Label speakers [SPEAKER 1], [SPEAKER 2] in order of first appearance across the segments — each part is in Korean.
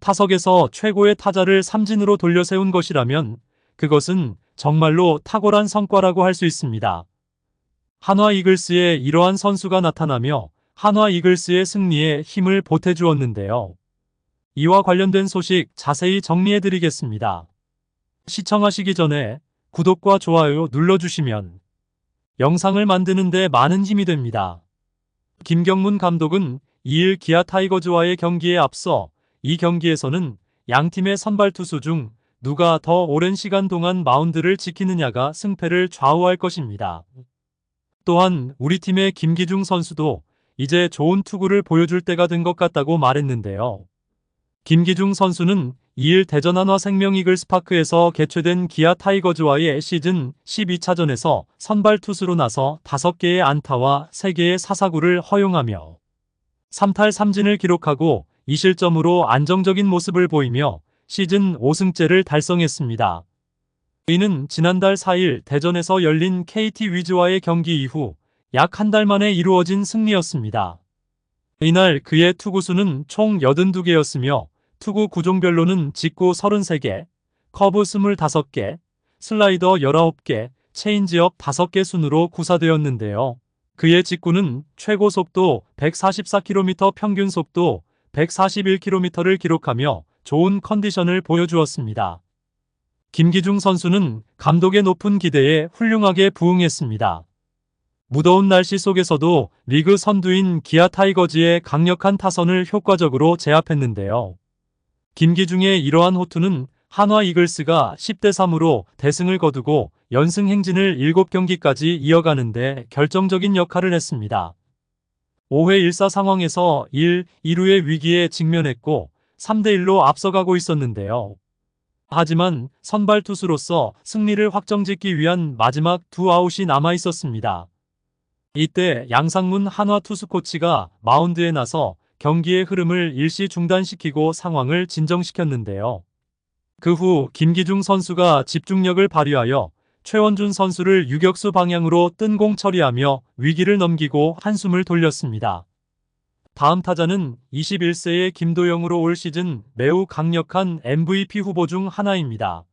[SPEAKER 1] 타석에서 최고의 타자를 삼진으로 돌려세운 것이라면 그것은 정말로 탁월한 성과라고 할 수 있습니다. 한화 이글스에 이러한 선수가 나타나며 한화 이글스의 승리에 힘을 보태주었는데요. 이와 관련된 소식 자세히 정리해드리겠습니다. 시청하시기 전에 구독과 좋아요 눌러주시면 영상을 만드는 데 많은 힘이 됩니다. 김경문 감독은 2일 기아 타이거즈와의 경기에 앞서 이 경기에서는 양팀의 선발 투수 중 누가 더 오랜 시간 동안 마운드를 지키느냐가 승패를 좌우할 것입니다. 또한 우리 팀의 김기중 선수도 이제 좋은 투구를 보여줄 때가 된 것 같다고 말했는데요. 김기중 선수는 2일 대전 한화생명 이글스파크에서 개최된 기아 타이거즈와의 시즌 12차전에서 선발 투수로 나서 5개의 안타와 3개의 사사구를 허용하며 3탈 3진을 기록하고 2실점으로 안정적인 모습을 보이며 시즌 5승째를 달성했습니다. 이는 지난달 4일 대전에서 열린 KT 위즈와의 경기 이후 약 한 달 만에 이루어진 승리였습니다. 이날 그의 투구수는 총 82개였으며 투구 구종별로는 직구 33개, 커브 25개, 슬라이더 19개, 체인지업 5개 순으로 구사되었는데요. 그의 직구는 최고 속도 144km, 평균 속도 141km를 기록하며 좋은 컨디션을 보여주었습니다. 김기중 선수는 감독의 높은 기대에 훌륭하게 부응했습니다. 무더운 날씨 속에서도 리그 선두인 기아 타이거즈의 강력한 타선을 효과적으로 제압했는데요. 김기중의 이러한 호투는 한화 이글스가 10대3으로 대승을 거두고 연승 행진을 7경기까지 이어가는데 결정적인 역할을 했습니다. 5회 1사 상황에서 1-2루의 위기에 직면했고 3대1로 앞서가고 있었는데요. 하지만 선발 투수로서 승리를 확정짓기 위한 마지막 2아웃이 남아 있었습니다. 이때 양상문 한화 투수 코치가 마운드에 나서 경기의 흐름을 일시 중단시키고 상황을 진정시켰는데요. 그 후 김기중 선수가 집중력을 발휘하여 최원준 선수를 유격수 방향으로 뜬 공 처리하며 위기를 넘기고 한숨을 돌렸습니다. 다음 타자는 21세의 김도영으로 올 시즌 매우 강력한 MVP 후보 중 하나입니다.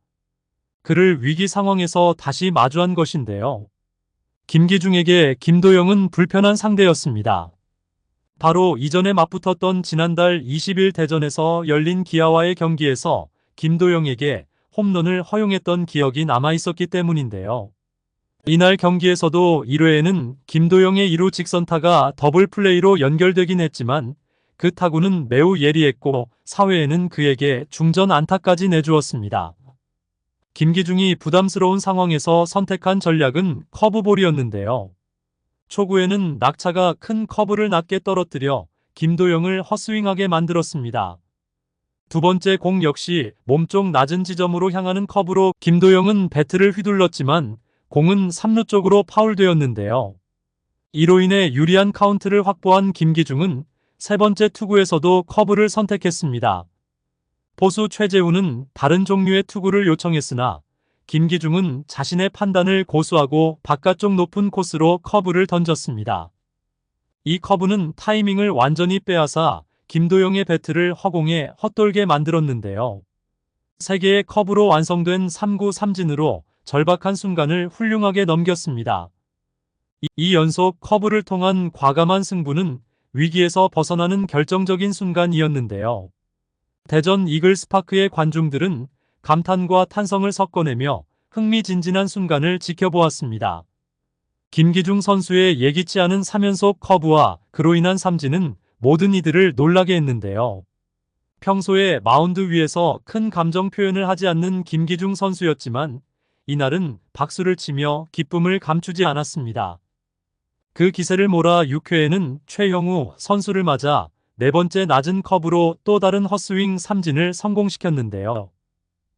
[SPEAKER 1] 그를 위기 상황에서 다시 마주한 것인데요. 김기중에게 김도영은 불편한 상대였습니다. 바로 이전에 맞붙었던 지난달 20일 대전에서 열린 기아와의 경기에서 김도영에게 홈런을 허용했던 기억이 남아 있었기 때문인데요. 이날 경기에서도 1회에는 김도영의 2루 직선타가 더블 플레이로 연결되긴 했지만 그 타구는 매우 예리했고 4회에는 그에게 중전 안타까지 내주었습니다. 김기중이 부담스러운 상황에서 선택한 전략은 커브볼이었는데요. 초구에는 낙차가 큰 커브를 낮게 떨어뜨려 김도영을 헛스윙하게 만들었습니다. 두 번째 공 역시 몸쪽 낮은 지점으로 향하는 커브로 김도영은 배트를 휘둘렀지만 공은 3루 쪽으로 파울되었는데요. 이로 인해 유리한 카운트를 확보한 김기중은 세 번째 투구에서도 커브를 선택했습니다. 포수 최재훈은 다른 종류의 투구를 요청했으나 김기중은 자신의 판단을 고수하고 바깥쪽 높은 코스로 커브를 던졌습니다. 이 커브는 타이밍을 완전히 빼앗아 김도영의 배트를 허공에 헛돌게 만들었는데요. 3개의 커브로 완성된 3구 3진으로 절박한 순간을 훌륭하게 넘겼습니다. 이 연속 커브를 통한 과감한 승부는 위기에서 벗어나는 결정적인 순간이었는데요. 대전 이글스파크의 관중들은 감탄과 탄성을 섞어내며 흥미진진한 순간을 지켜보았습니다. 김기중 선수의 예기치 않은 3연속 커브와 그로 인한 삼진은 모든 이들을 놀라게 했는데요. 평소에 마운드 위에서 큰 감정 표현을 하지 않는 김기중 선수였지만 이날은 박수를 치며 기쁨을 감추지 않았습니다. 그 기세를 몰아 6회에는 최형우 선수를 맞아 네 번째 낮은 커브로 또 다른 헛스윙 삼진을 성공시켰는데요.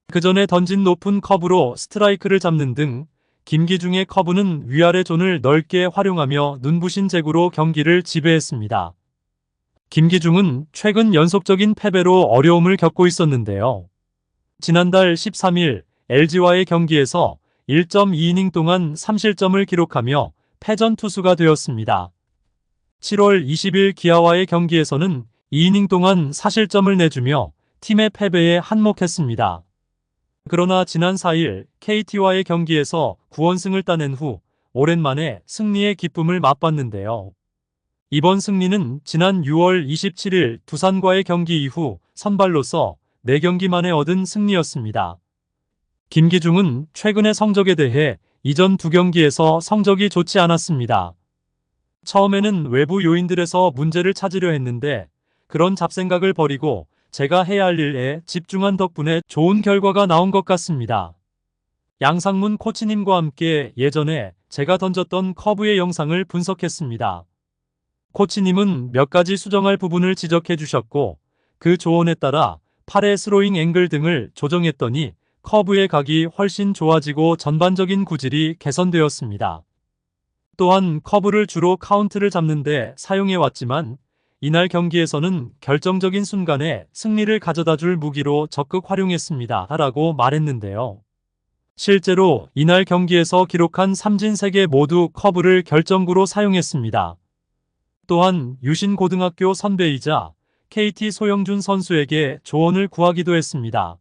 [SPEAKER 1] 그 전에 던진 높은 커브로 스트라이크를 잡는 등 김기중의 커브는 위아래 존을 넓게 활용하며 눈부신 제구로 경기를 지배했습니다. 김기중은 최근 연속적인 패배로 어려움을 겪고 있었는데요. 지난달 13일 LG와의 경기에서 1.2이닝 동안 3실점을 기록하며 패전 투수가 되었습니다. 7월 20일 기아와의 경기에서는 2이닝 동안 4실점을 내주며 팀의 패배에 한몫했습니다. 그러나 지난 4일 KT와의 경기에서 9원승을 따낸 후 오랜만에 승리의 기쁨을 맛봤는데요. 이번 승리는 지난 6월 27일 두산과의 경기 이후 선발로서 4경기 만에 얻은 승리였습니다. 김기중은 최근의 성적에 대해 이전 2경기에서 성적이 좋지 않았습니다. 처음에는 외부 요인들에서 문제를 찾으려 했는데 그런 잡생각을 버리고 제가 해야 할 일에 집중한 덕분에 좋은 결과가 나온 것 같습니다. 양상문 코치님과 함께 예전에 제가 던졌던 커브의 영상을 분석했습니다. 코치님은 몇 가지 수정할 부분을 지적해 주셨고 그 조언에 따라 팔의 스로잉 앵글 등을 조정했더니 커브의 각이 훨씬 좋아지고 전반적인 구질이 개선되었습니다. 또한 커브를 주로 카운트를 잡는데 사용해 왔지만 이날 경기에서는 결정적인 순간에 승리를 가져다줄 무기로 적극 활용했습니다. 라고 말했는데요. 실제로 이날 경기에서 기록한 삼진 3개 모두 커브를 결정구로 사용했습니다. 또한 유신고등학교 선배이자 KT 소영준 선수에게 조언을 구하기도 했습니다.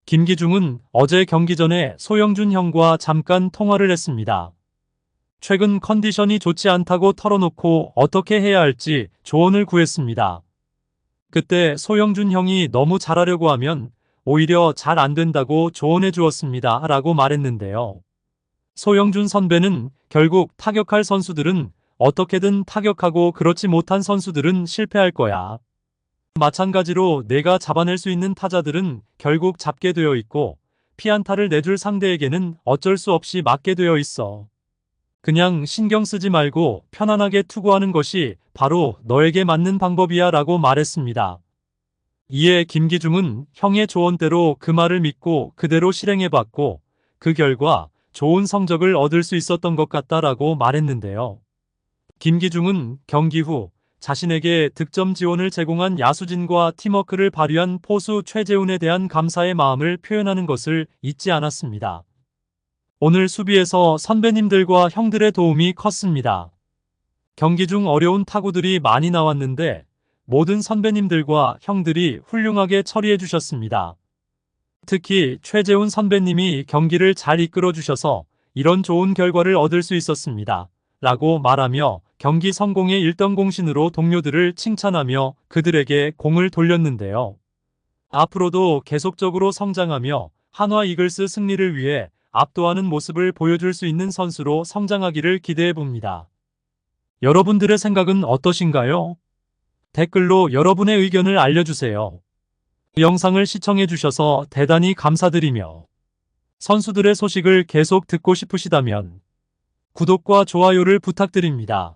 [SPEAKER 1] 김기중은 어제 경기 전에 소영준 형과 잠깐 통화를 했습니다. 최근 컨디션이 좋지 않다고 털어놓고 어떻게 해야 할지 조언을 구했습니다. 그때 소영준 형이 너무 잘하려고 하면 오히려 잘 안 된다고 조언해 주었습니다. 라고 말했는데요. 소영준 선배는 결국 타격할 선수들은 어떻게든 타격하고 그렇지 못한 선수들은 실패할 거야. 마찬가지로 내가 잡아낼 수 있는 타자들은 결국 잡게 되어 있고 피안타를 내줄 상대에게는 어쩔 수 없이 맞게 되어 있어. 그냥 신경 쓰지 말고 편안하게 투구하는 것이 바로 너에게 맞는 방법이야 라고 말했습니다. 이에 김기중은 형의 조언대로 그 말을 믿고 그대로 실행해봤고 그 결과 좋은 성적을 얻을 수 있었던 것 같다라고 말했는데요. 김기중은 경기 후 자신에게 득점 지원을 제공한 야수진과 팀워크를 발휘한 포수 최재훈에 대한 감사의 마음을 표현하는 것을 잊지 않았습니다. 오늘 수비에서 선배님들과 형들의 도움이 컸습니다. 경기 중 어려운 타구들이 많이 나왔는데 모든 선배님들과 형들이 훌륭하게 처리해 주셨습니다. 특히 최재훈 선배님이 경기를 잘 이끌어 주셔서 이런 좋은 결과를 얻을 수 있었습니다. 라고 말하며 경기 성공의 1등 공신으로 동료들을 칭찬하며 그들에게 공을 돌렸는데요. 앞으로도 계속적으로 성장하며 한화 이글스 승리를 위해 압도하는 모습을 보여줄 수 있는 선수로 성장하기를 기대해 봅니다. 여러분들의 생각은 어떠신가요? 댓글로 여러분의 의견을 알려주세요. 영상을 시청해 주셔서 대단히 감사드리며 선수들의 소식을 계속 듣고 싶으시다면 구독과 좋아요를 부탁드립니다.